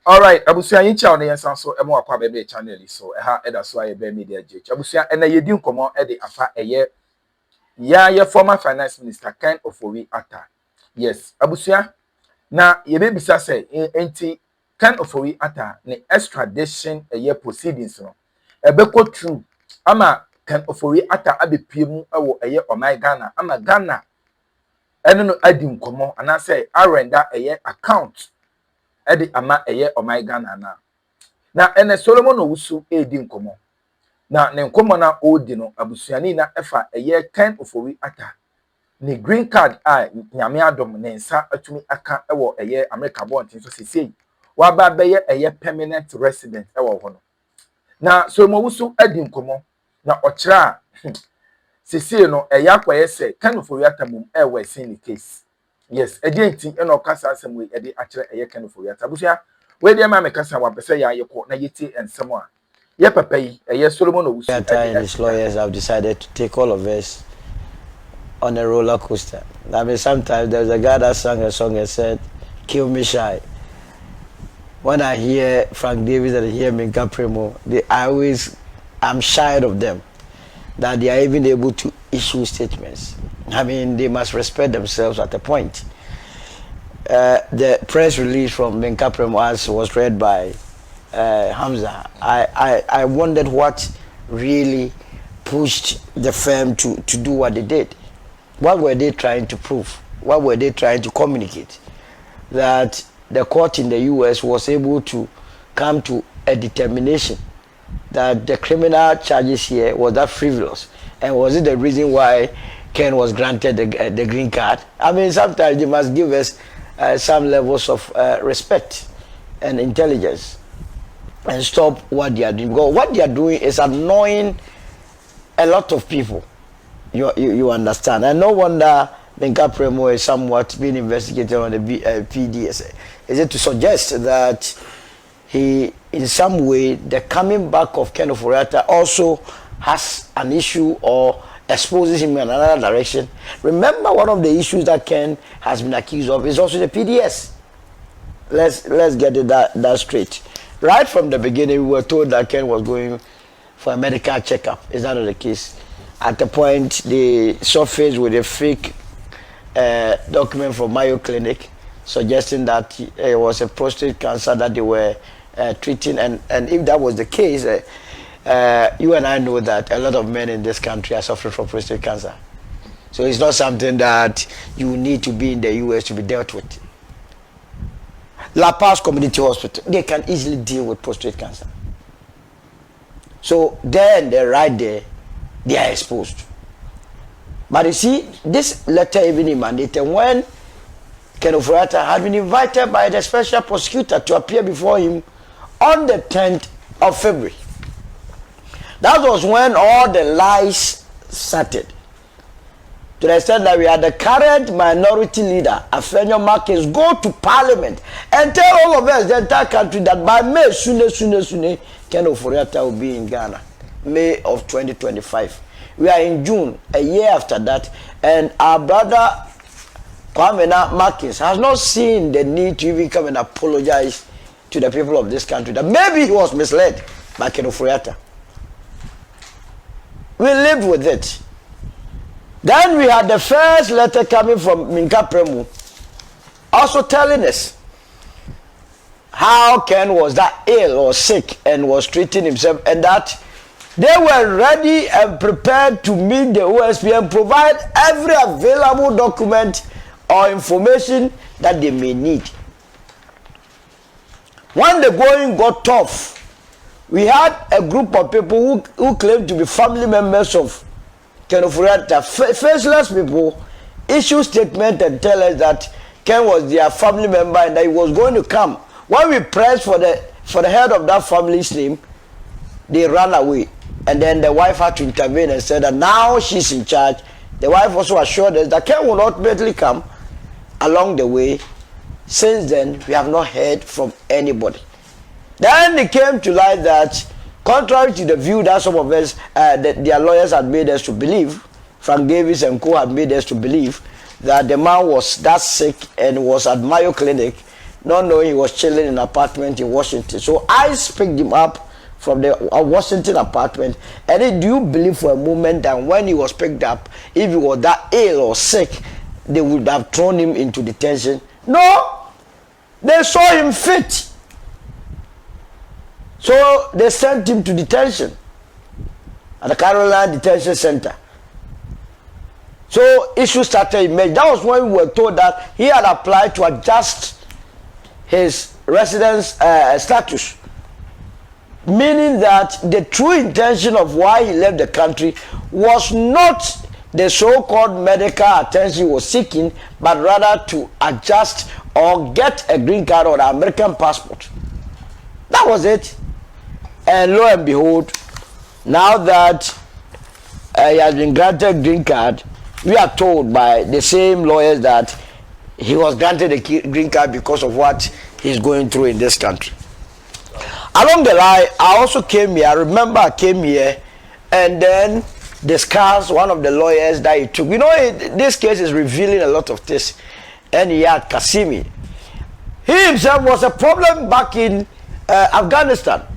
All right, abusia yin cha on yensan so emo akwa bebe channel so ha eda so aye be media gh. Abusia ena yedi nkomo e de afa eye ye former finance minister Ken Ofori Atta. Yes, abusia na ye be bisa say enti Ken Ofori Atta ne extradition eye proceedings no. Ebe ko true ama Ken Ofori Atta abepie mu ewo eye omai Ghana ama Ghana eno no adi nkomo ana say arenda eye account edi ama eye omai Ghana na ene Solomon Owusu edi nkomo na ne nkomo na odi no abusuani na efa eye Ken Ofori Atta ne green card a nyame adom ne nsa atumi aka ewo eye America bontin so sesei wa ba beye eye permanent resident ewo ho no na Solomon Owusu edi nkomo na okira sesei no eye akwaye se Ken Ofori Atta mum ewe sin the case. Yes, agenti eno kasa asem we ede akire eye Ken Ofori Atta abusia we dey ma me kasa wa pese ya yeko na yeti ensem a ye papa yi eye Solomon Owusu and his lawyers have decided to take all of us on a roller coaster. I mean, sometimes there's a guy that sang a song and said, "Kill me shy." When I hear Frank Davis and I hear Minka Primo, I'm shy of them, that they are even able to issue statements. I mean, they must respect themselves at a point. The press release from Minka Primo, as was read by Hamza, I wondered what really pushed the firm to do what they did. What were they trying to prove? What were they trying to communicate? That the court in the U.S. was able to come to a determination that the criminal charges here was that frivolous, and was it the reason why Ken was granted the green card? I mean, sometimes they must give us some levels of respect and intelligence and stop what they are doing. Because what they are doing is annoying a lot of people. You understand? And no wonder Minka Primo is somewhat being investigated on the PDS. Is it to suggest that he, in some way, the coming back of Ken Ofori Atta also has an issue or exposes him in another direction? Remember, one of the issues that Ken has been accused of is also the PDS. Let's get that straight. Right from the beginning, we were told that Ken was going for a medical checkup. Is that not the case? At the point, they surfaced with a fake document from Mayo Clinic suggesting that it was a prostate cancer that they were treating. And if that was the case, you and I know that a lot of men in this country are suffering from prostate cancer. So it's not something that you need to be in the US to be dealt with. La Paz Community Hospital, they can easily deal with prostate cancer. So then they're right there, they are exposed. But you see, this letter even emanated when Ken Ofori Atta had been invited by the special prosecutor to appear before him on the 10th of February. That was when all the lies started. To the extent that we had the current minority leader, Afenyo Marcus, go to parliament and tell all of us, the entire country, that by May, soon, Ken Ofori Atta will be in Ghana. May of 2025. We are in June, a year after that, and our brother Kwame Marcus has not seen the need to even come and apologize to the people of this country that maybe he was misled by Ken Ofori Atta. We lived with it. Then we had the first letter coming from Minka Primo, also telling us how Ken was that ill or sick and was treating himself, and that they were ready and prepared to meet the OSP and provide every available document or information that they may need. When the going got tough, we had a group of people who claimed to be family members of Ken Ofori Atta, faceless people, issue statement and tell us that Ken was their family member and that he was going to come. When we pressed for the head of that family's name, they ran away. And then the wife had to intervene and said that now she's in charge. The wife also assured us that Ken will ultimately come along the way. Since then, we have not heard from anybody. Then it came to light that, contrary to the view that some of us, their lawyers had made us to believe, Frank Davis and co had made us to believe, that the man was that sick and was at Mayo Clinic, not knowing he was chilling in an apartment in Washington. So ICE picked him up from the Washington apartment. And then do you believe for a moment that when he was picked up, if he was that ill or sick, they would have thrown him into detention? No! They saw him fit. So they sent him to detention at the Carolina Detention Center. So issues started emerging. That was when we were told that he had applied to adjust his residence status, meaning that the true intention of why he left the country was not the so-called medical attention he was seeking, but rather to adjust or get a green card or an American passport. That was it. And lo and behold, now that he has been granted a green card, we are told by the same lawyers that he was granted a green card because of what he's going through in this country. Along the line, I also came here. I remember I came here and then discussed one of the lawyers that he took. You know, this case is revealing a lot of things. And he had Kasimi. He himself was a problem back in Afghanistan.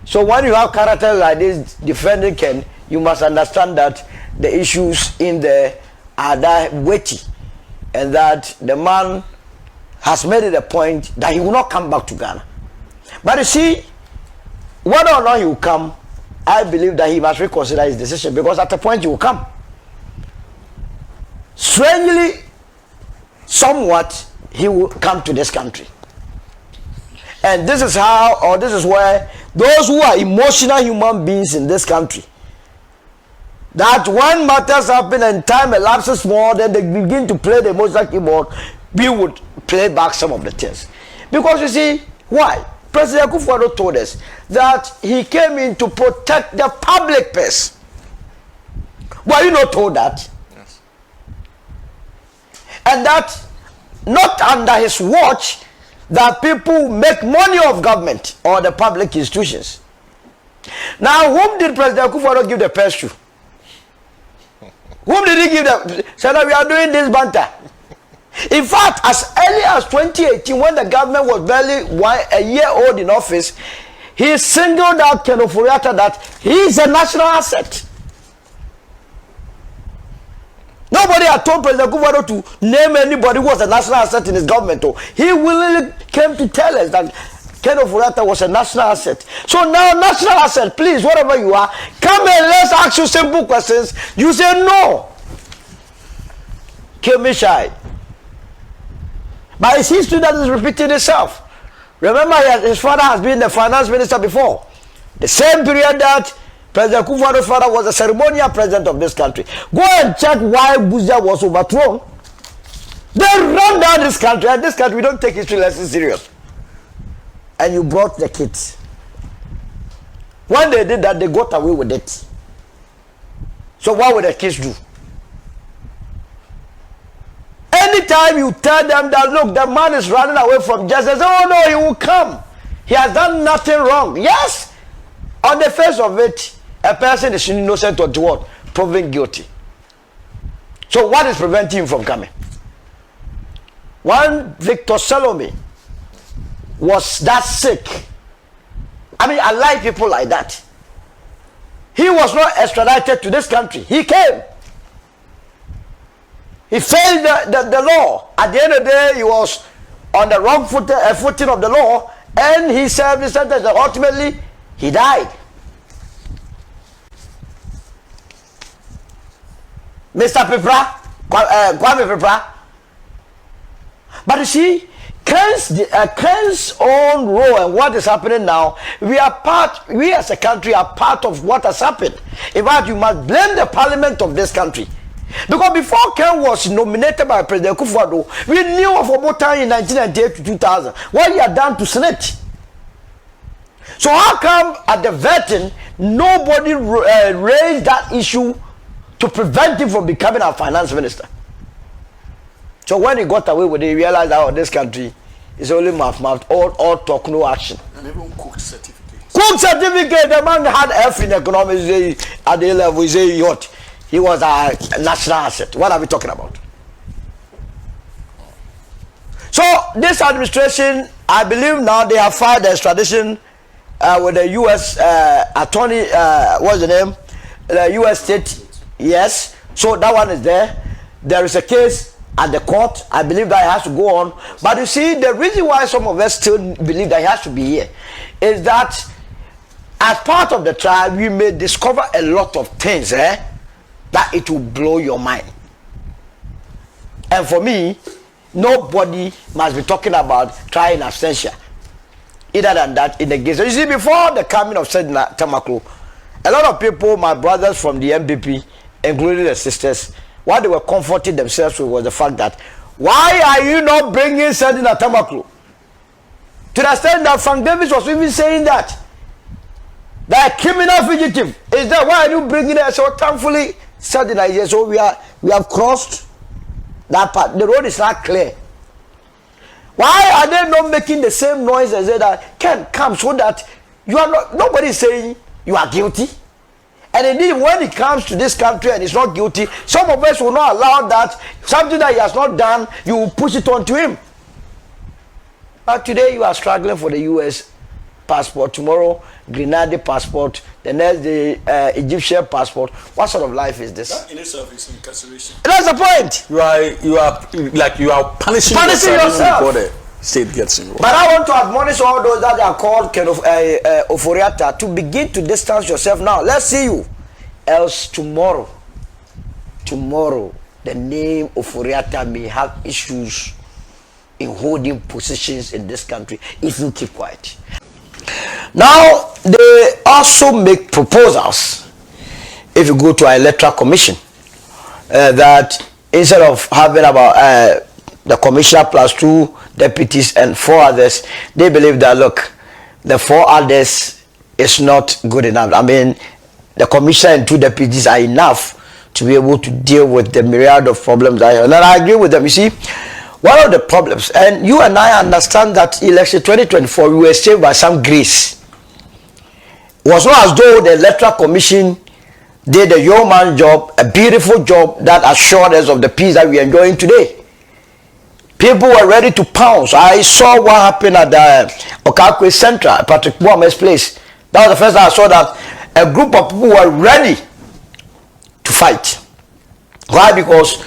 So when you have characters like this defending Ken, you must understand that the issues in there are that weighty, and that the man has made it a point that he will not come back to Ghana. But you see, whether or not he will come, I believe that he must reconsider his decision, because at a point he will come. Strangely, somewhat, he will come to this country. And this is how, or this is where those who are emotional human beings in this country, that when matters happen and time elapses more, then they begin to play the emotional keyboard, we would play back some of the things. Because you see, why? President Akufo-Addo told us that he came in to protect the public purse. Were you not told that? Yes. And that not under his watch that people make money of government or the public institutions. Now, whom did President Akufo-Addo give the purse to? Whom did he give the? Said that we are doing this banter. In fact, as early as 2018, when the government was barely a year old in office, he singled out Ken Ofori Atta that he is a national asset. Nobody had told President Akufo-Addo to name anybody who was a national asset in his government. He willingly came to tell us that Ken Ofori Atta was a national asset. So now, national asset, please, wherever you are, come and let's ask you simple questions. You say no. Kill me shy. But it's history that is repeating itself. Remember, his father has been the finance minister before. The same period that President Akufo-Addo's father was the ceremonial president of this country. Go and check why Busia was overthrown. They run down this country, and this country, we don't take history lessons serious. And you brought the kids. When they did that, they got away with it. So what would the kids do? Anytime you tell them that, look, the man is running away from justice, oh no, he will come. He has done nothing wrong. Yes, on the face of it, a person is innocent or what? Proven guilty. So what is preventing him from coming? One Victor Salome was that sick. I mean, I like people like that. He was not extradited to this country. He came. He failed the law. At the end of the day, he was on the wrong footing of the law, and he served his sentence. Ultimately, he died. Mr. Pepra, Kwame Pepra. But you see, Ken's own role and what is happening now, we as a country are part of what has happened. In fact, you must blame the parliament of this country. Because before Ken was nominated by President Akufo-Addo, we knew of Obotan in 1998 to 2000, what he had done to Senate. So how come at the vetting, nobody raised that issue to prevent him from becoming our finance minister? So when he got away with it, he realized that this country is only mouth, all talk, no action. And even cook certificate. Cook certificate, the man had F in economics at the level, he said yacht. He was a national asset. What are we talking about? So this administration, I believe now they have filed the extradition with the U.S. attorney. What's the name? The U.S. state. Yes. So that one is there. There is a case at the court. I believe that it has to go on. But you see, the reason why some of us still believe that he has to be here is that as part of the trial, we may discover a lot of things that it will blow your mind. And for me, nobody must be talking about trial in absentia. Either than that, in the case. So you see, before the coming of Sedna Tamaklo, a lot of people, my brothers from the MPP, including the sisters, what they were comforting themselves with was the fact that, why are you not bringing Sedna Tamaklo? To the extent that Frank Davis was even saying that. That criminal fugitive is that, why are you bringing it? So thankfully, Sedna is here. So we have crossed that part. The road is not clear. Why are they not making the same noise and say that Ken come, so that you are not, nobody is saying you are guilty? And indeed, when it comes to this country and he's not guilty, some of us will not allow that something that he has not done, you will push it on to him. But today you are struggling for the U.S. passport, tomorrow Grenadian passport, the next the Egyptian passport. What sort of life is this? That in itself is incarceration. That's the point. You are punishing yourself before the state gets involved. But I want to admonish all those that are called Ken Ofori Atta to begin to distance yourself now. Let's see you. Else tomorrow, the name Ofori Atta may have issues in holding positions in this country if you keep quiet. Now, they also make proposals, if you go to our electoral commission, that instead of having about the commissioner plus 2 deputies and 4 others, they believe that, look, the 4 others is not good enough. I mean, the commissioner and 2 deputies are enough to be able to deal with the myriad of problems I have. And I agree with them. You see, one of the problems, and you and I understand that election 2024, we were saved by some grace. It was not as though the electoral commission did a yeoman job, a beautiful job that assured us of the peace that we are enjoying today. People were ready to pounce. I saw what happened at the Okakwe Central, Patrick Boame's place. That was the first time I saw that a group of people were ready to fight. Why? Because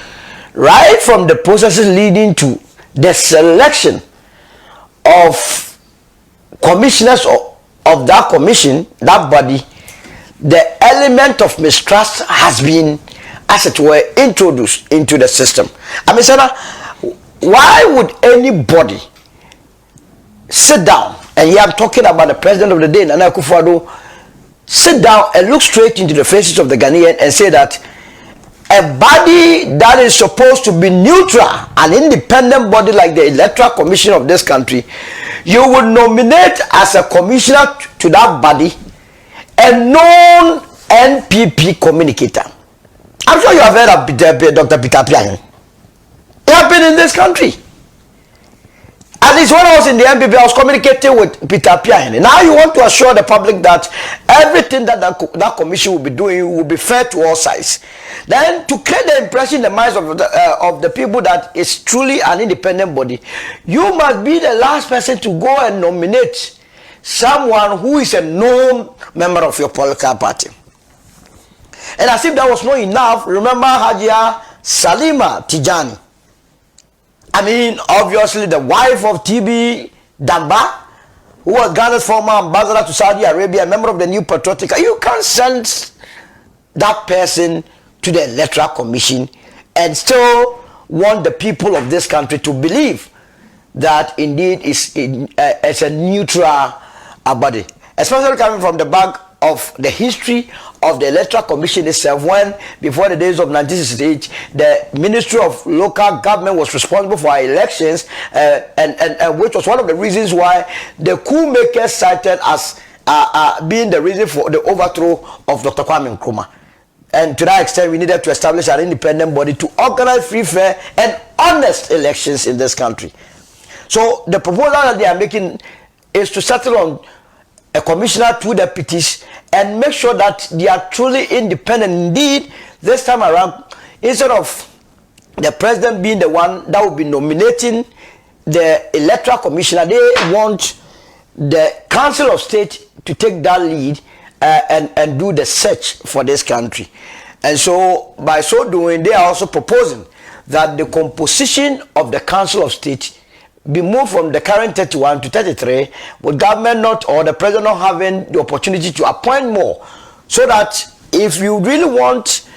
right from the processes leading to the selection of commissioners of that commission, that body, the element of mistrust has been, as it were, introduced into the system. I mean, Sana, why would anybody sit down, and here I'm talking about the president of the day, Nana Akufo-Addo, sit down and look straight into the faces of the Ghanaian and say that a body that is supposed to be neutral, an independent body like the Electoral Commission of this country, you would nominate as a commissioner to that body a known NPP communicator. I'm sure you have heard of Dr. Peter Piahin. He has been in this country. At least when I was in the NPP, I was communicating with Peter Piahin. Now you want to assure the public that everything that commission will be doing will be fair to all sides. Then to create the impression in the minds of the people that it's truly an independent body, you must be the last person to go and nominate someone who is a known member of your political party. And as if that was not enough, remember Hajia Salima Tijani. I mean, obviously the wife of TB Damba, who was Ghana's former ambassador to Saudi Arabia, a member of the New Patriotic. You can't send that person to the Electoral Commission and still want the people of this country to believe that indeed it's a neutral body. Especially coming from the back of the history of the Electoral Commission itself, when before the days of 1968 the Ministry of Local Government was responsible for our elections, and which was one of the reasons why the coup makers cited as being the reason for the overthrow of Dr. Kwame Nkrumah. And to that extent, we needed to establish an independent body to organize free, fair and honest elections in this country. So the proposal that they are making is to settle on a commissioner, 2 deputies, and make sure that they are truly independent. Indeed, this time around, instead of the president being the one that will be nominating the electoral commissioner, they want the Council of State to take that lead and do the search for this country. And so by so doing, they are also proposing that the composition of the Council of State be moved from the current 31 to 33, with government not, or the president not having the opportunity to appoint more, so that if you really want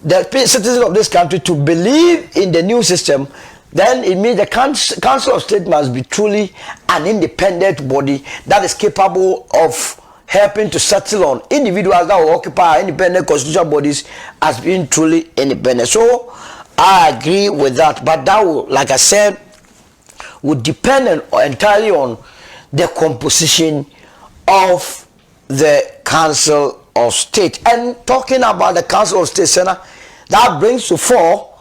the citizens of this country to believe in the new system, then it means the Council of State must be truly an independent body that is capable of helping to settle on individuals that will occupy independent constitutional bodies as being truly independent. So I agree with that, but that will, like I said, would depend entirely on the composition of the Council of State. And talking about the Council of State, Senator, that brings to fore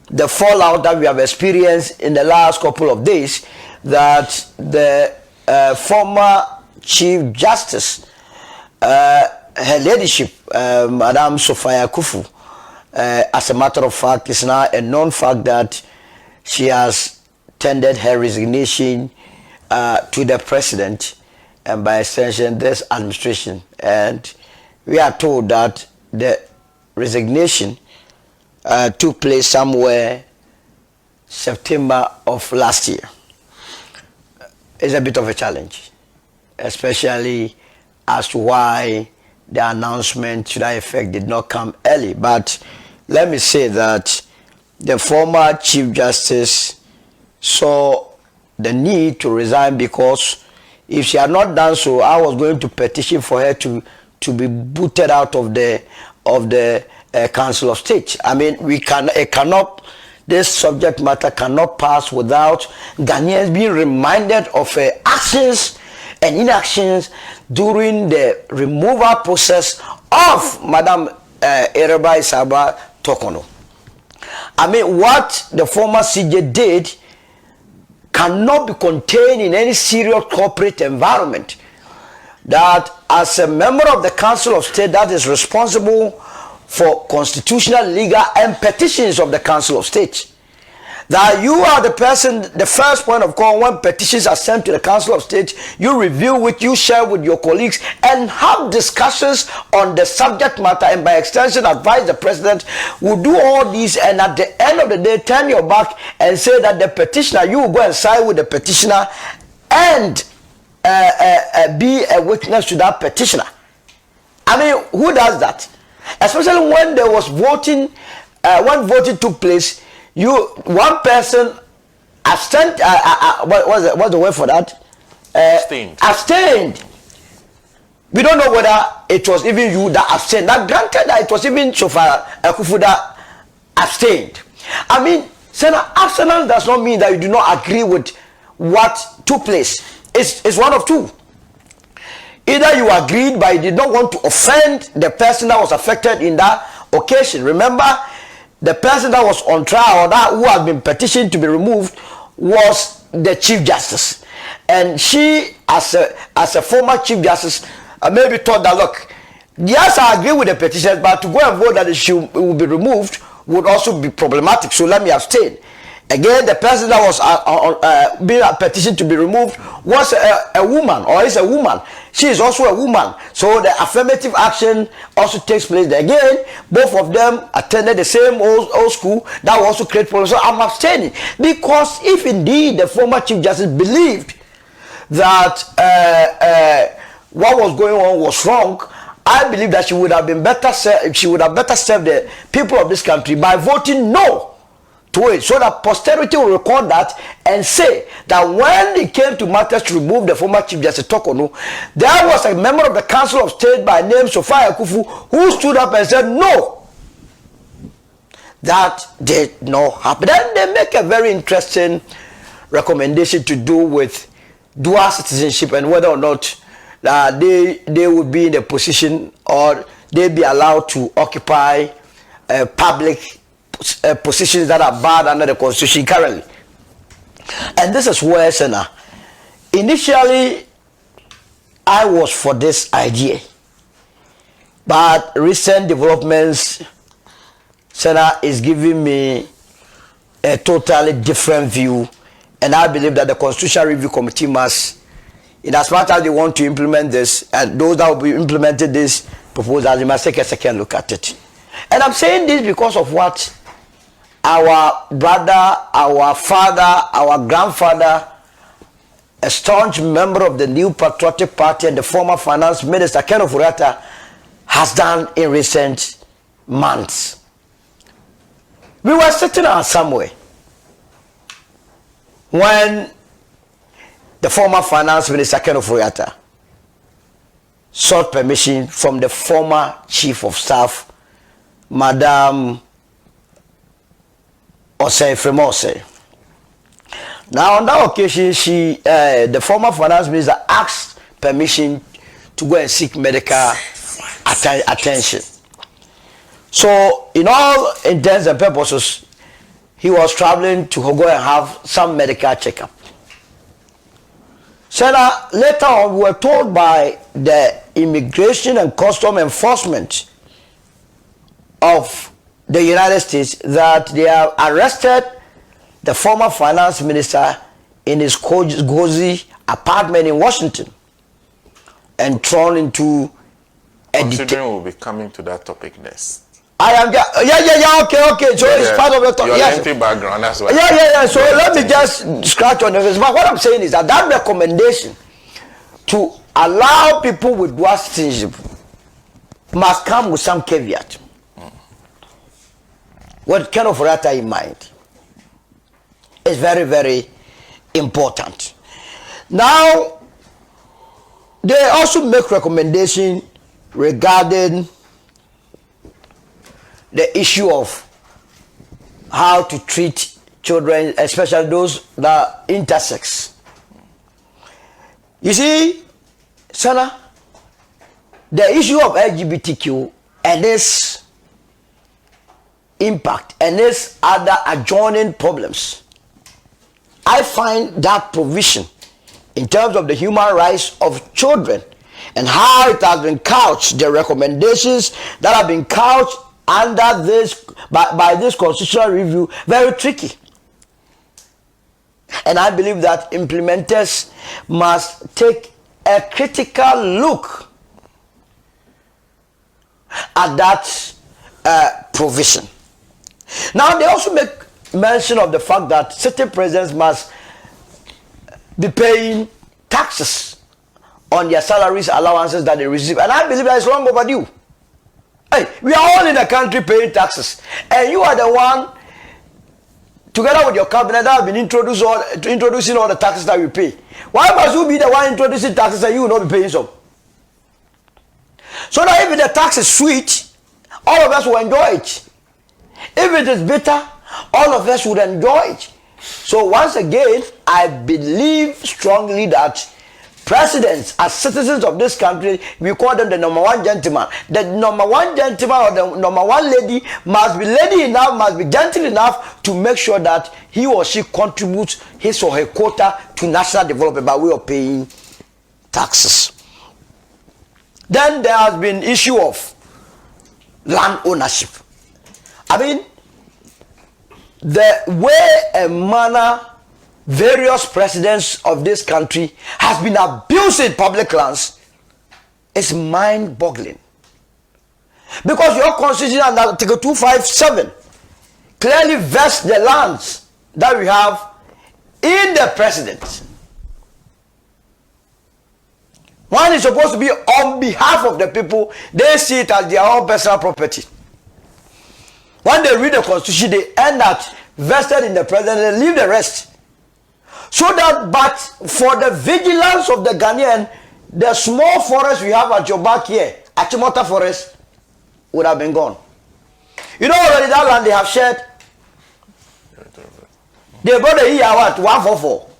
the fallout that we have experienced in the last couple of days, that the former Chief Justice, her ladyship, Madam Sophia Kufu, as a matter of fact, is now a known fact that she has tendered her resignation to the president and by extension this administration. And we are told that the resignation took place somewhere September of last year. It's a bit of a challenge, especially as to why the announcement to that effect did not come early. But let me say that the former Chief Justice saw the need to resign, because if she had not done so, I was going to petition for her to be booted out of the Council of State. I mean, this subject matter cannot pass without Ghanaians being reminded of her actions and inactions during the removal process of Madam Ereba Isaba Tokono. I mean, what the former CJ did cannot be contained in any serious corporate environment. That as a member of the Council of State that is responsible for constitutional, legal, and petitions of the Council of State, that you are the person, the first point of call when petitions are sent to the Council of State, you review it, you share with your colleagues, and have discussions on the subject matter, and by extension advise the president. Will do all these, and at the end of the day turn your back and say that the petitioner, you will go and side with the petitioner and be a witness to that petitioner. I mean, who does that? Especially when there was voting, when voting took place, one person abstained. What's the word for that? Abstained. We don't know whether it was even you that abstained. Now, granted that it was even Sophia Kufu that abstained. I mean, Senator, abstinence does not mean that you do not agree with what took place. It's one of two. Either you agreed but you did not want to offend the person that was affected in that occasion. Remember, the person that was on trial, or that who had been petitioned to be removed, was the Chief Justice. And she, as a former Chief Justice, maybe thought that, look, yes, I agree with the petition, but to go and vote that she will be removed would also be problematic. So let me abstain. Again, the person that was being petitioned to be removed was a woman, or is a woman. She is also a woman. So the affirmative action also takes place there. Again, both of them attended the same old school. That will also create problems. So I'm abstaining. Because if indeed the former Chief Justice believed that what was going on was wrong, I believe that she would have been better served, she would have better served the people of this country by voting no to it, so that posterity will record that and say that when it came to matters to remove the former Chief Justice Tokono, there was a member of the Council of State by name Sophia Kufu who stood up and said no. That did not happen. Then they make a very interesting recommendation to do with dual citizenship and whether or not they would be in a position, or they be allowed to occupy public positions that are barred under the Constitution currently. And this is where, Senator, initially I was for this idea, but recent developments, Senator, is giving me a totally different view And I believe that the Constitutional Review Committee must, in as much as they want to implement this, and those that will be implemented this proposal, they must take a second look at it. And I'm saying this because of what our brother, our father, our grandfather, a staunch member of the New Patriotic Party and the former finance minister, Ken Ofori Atta, has done in recent months. We were sitting out somewhere when the former finance minister, Ken Ofori Atta, sought permission from the former chief of staff, Madam Osei. Now, on that occasion, the former finance minister asked permission to go and seek medical attention. So, in all intents and purposes, he was traveling to go and have some medical checkup. So later on, we were told by the Immigration and Custom Enforcement of the United States that they have arrested the former finance minister in his cozy apartment in Washington and thrown into a Considering we'll be coming to that topic next. I am okay. So it's part of the topic. Your Yes. lengthy background, that's why. Yeah. So let me just scratch on the face. But what I'm saying is that that recommendation to allow people with dual citizenship must come with some caveat. What Ken Ofori Atta in mind is very, very important. Now, they also make recommendation regarding the issue of how to treat children, especially those that are intersex. You see, Sana, the issue of LGBTQ and its impact and its other adjoining problems, I find that provision in terms of the human rights of children and how it has been couched, the recommendations that have been couched under this by this constitutional review, very tricky. And I believe that implementers must take a critical look at that provision. Now, they also make mention of the fact that certain presidents must be paying taxes on their salaries, allowances that they receive. And I believe that is long overdue. Hey, we are all in the country paying taxes. And you are the one, together with your cabinet, that have been introducing all the taxes that we pay. Why must you be the one introducing taxes and you will not be paying some? So that if the tax is sweet, all of us will enjoy it. If it is bitter, all of us would enjoy it. So once again, I believe strongly that presidents, as citizens of this country, we call them the number one gentleman. The number one gentleman or the number one lady must be lady enough, must be gentle enough to make sure that he or she contributes his or her quota to national development by way of paying taxes. Then there has been issue of land ownership. I mean, the way and manner various presidents of this country has been abusing public lands is mind-boggling. Because your constitution under Article 257 clearly vests the lands that we have in the president. One is supposed to be on behalf of the people. They see it as their own personal property. When they read the constitution, they end at vested in the president and leave the rest. So that, but for the vigilance of the Ghanaian, the small forest we have at your back here, Achimota Forest, would have been gone. You know already that land they have shared. They brought the year what 144.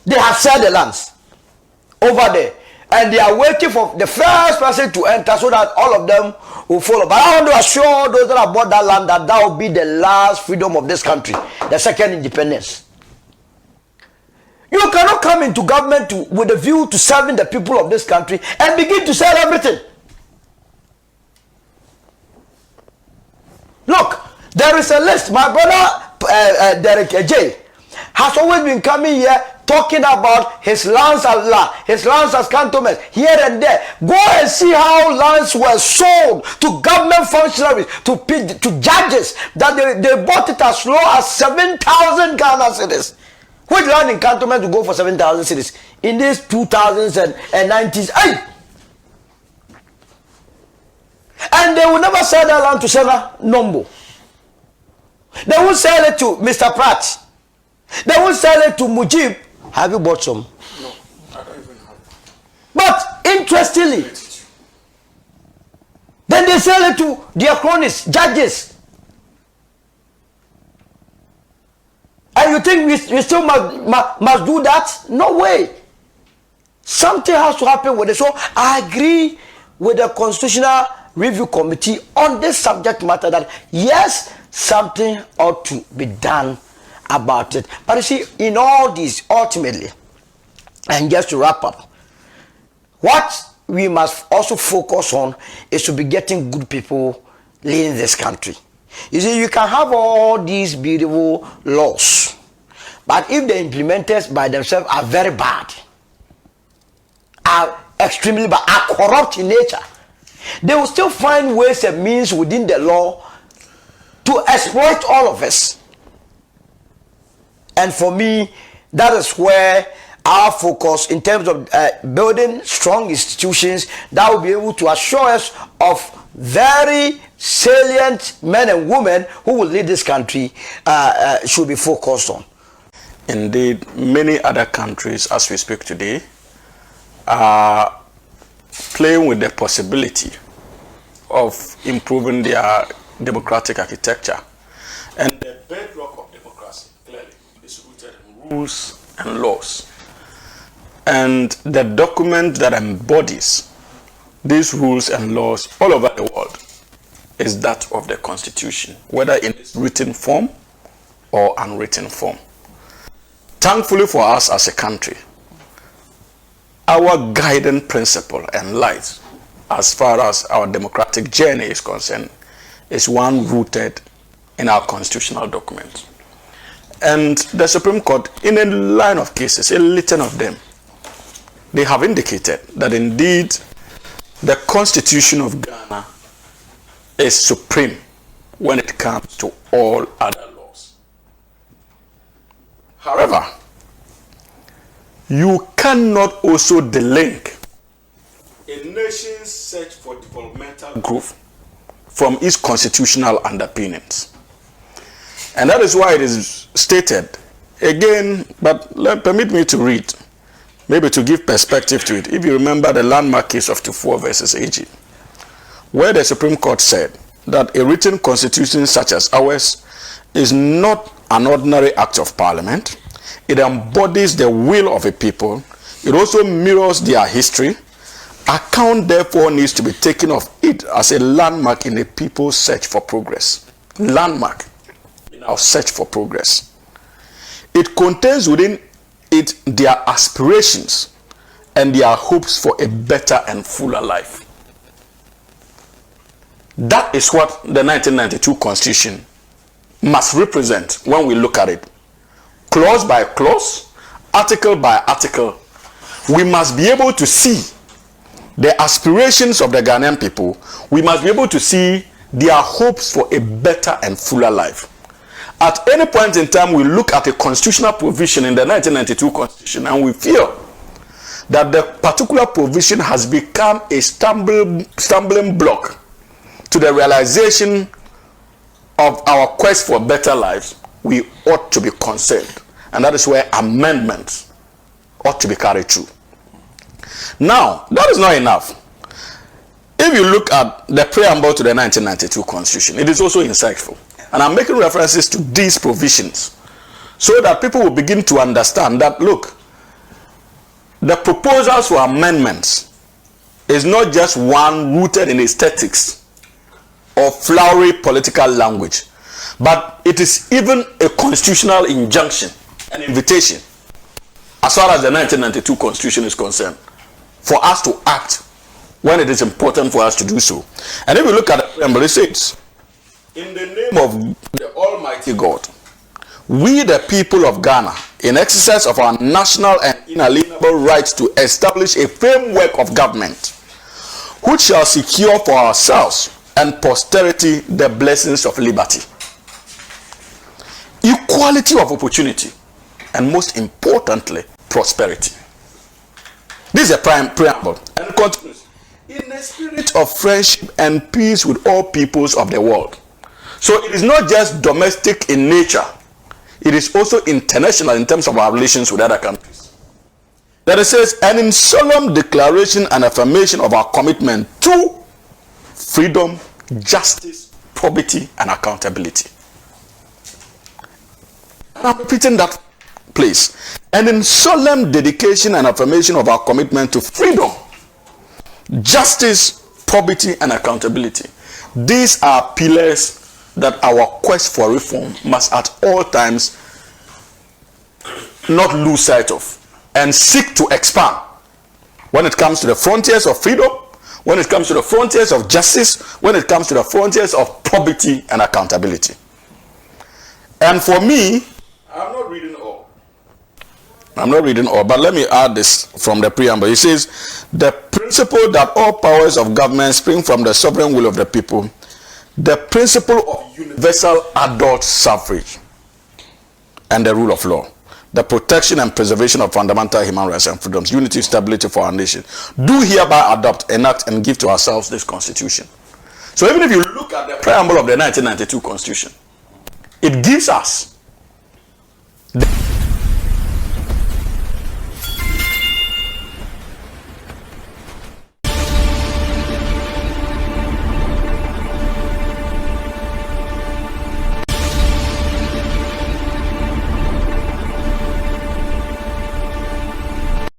They have shared the lands over there, and they are waiting for the first person to enter so that all of them will follow. But I want to assure those that have bought that land that that will be the last freedom of this country, the second independence. You cannot come into government with a view to serving the people of this country and begin to sell everything. Look, there is a list. My brother Derek J has always been coming here talking about his lands as cantonments here and there. Go and see how lands were sold to government functionaries, to judges, that they bought it as low as 7,000 Ghana cedis. Which land in cantonment to go for 7,000 cedis in these 2000s and 90s? Hey! And they will never sell that land to Shana Nombo. They won't sell it to Mr. Pratt. They won't sell it to Mujib. Have you bought some? No, I don't even have. But interestingly, then they sell it to diachronists, judges. And you think we still must do that? No way. Something has to happen with it. So I agree with the Constitutional Review Committee on this subject matter that yes, something ought to be done about it. But you see, in all this, ultimately, and just to wrap up, what we must also focus on is to be getting good people leading this country. You see, you can have all these beautiful laws, but if the implementers by themselves are very bad, are extremely bad, are corrupt in nature, they will still find ways and means within the law to exploit all of us. And for me, that is where our focus in terms of building strong institutions that will be able to assure us of very salient men and women who will lead this country should be focused on. Indeed, many other countries, as we speak today, are playing with the possibility of improving their democratic architecture. And the bedrock of democracy, clearly, is rooted in rules and laws. And the document that embodies these rules and laws all over the world is that of the Constitution, whether in its written form or unwritten form. Thankfully for us as a country, our guiding principle and light as far as our democratic journey is concerned is one rooted in our constitutional document. And the Supreme Court, in a line of cases, a litany of them, they have indicated that indeed the Constitution of Ghana is supreme when it comes to all other laws. However, you cannot also delink a nation's search for developmental growth from its constitutional underpinnings. And that is why it is stated again, but permit me to read, maybe to give perspective to it. If you remember the landmark case of Tufo versus AG, where the Supreme Court said that a written constitution such as ours is not an ordinary act of parliament. It embodies the will of a people. It also mirrors their history. Account therefore needs to be taken of it as a landmark in a people's search for progress. Landmark in our search for progress. It contains within it their aspirations and their hopes for a better and fuller life. That is what the 1992 Constitution must represent when we look at it. Clause by clause, article by article, we must be able to see the aspirations of the Ghanaian people. We must be able to see their hopes for a better and fuller life. At any point in time, we look at a constitutional provision in the 1992 Constitution and we feel that the particular provision has become a stumbling block to the realization of our quest for better lives. We ought to be concerned. And that is where amendments ought to be carried through. Now, that is not enough. If you look at the preamble to the 1992 Constitution, it is also insightful. And I'm making references to these provisions so that people will begin to understand that, look, the proposals for amendments is not just one rooted in aesthetics or flowery political language, but it is even a constitutional injunction, an invitation, as far as the 1992 Constitution is concerned, for us to act when it is important for us to do so. And if you look at the preamble, it says, in the name of the Almighty God, we the people of Ghana in exercise of our national and inalienable rights to establish a framework of government which shall secure for ourselves and posterity the blessings of liberty, equality of opportunity, and most importantly, prosperity. This is a preamble, and it continues. In a spirit of friendship and peace with all peoples of the world. So it is not just domestic in nature, it is also international in terms of our relations with other countries. That it says, and in solemn declaration and affirmation of our commitment to freedom, justice, probity, and accountability. And I'm repeating that place. And in solemn dedication and affirmation of our commitment to freedom, justice, probity, and accountability. These are pillars that our quest for reform must at all times not lose sight of and seek to expand when it comes to the frontiers of freedom, when it comes to the frontiers of justice, when it comes to the frontiers of probity and accountability. And for me, I'm not reading all, but let me add this from the preamble. It says, the principle that all powers of government spring from the sovereign will of the people, the principle of universal adult suffrage, and the rule of law, the protection and preservation of fundamental human rights and freedoms, unity, stability for our nation, do hereby adopt, enact, and give to ourselves this constitution. So even if you look at the preamble of the 1992 constitution, it gives us the